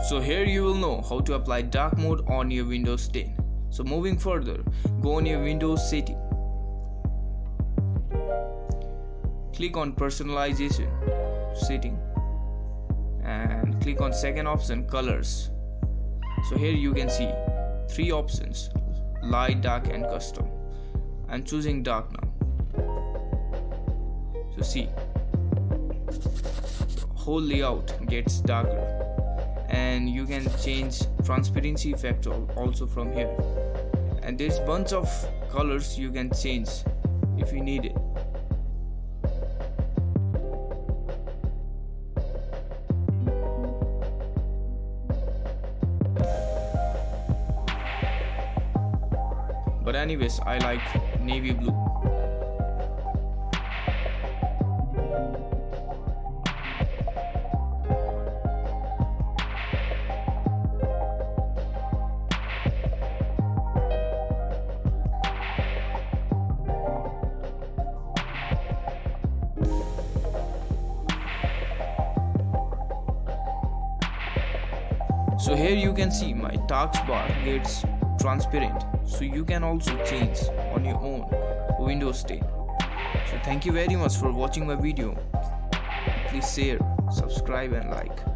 So here you will know how to apply dark mode on your Windows 10. So moving further, go on your Windows setting. Click on personalization setting and click on second option, colors. So here you can see three options: light, dark and custom. I'm choosing dark now. So see, whole layout gets darker, and you can change transparency effect also from here, and there's bunch of colors you can change if you need it. But anyways, I like navy blue. So here you can see my taskbar gets transparent, so you can also change on your own Windows 10. So thank you very much for watching my video. Please share, subscribe and like.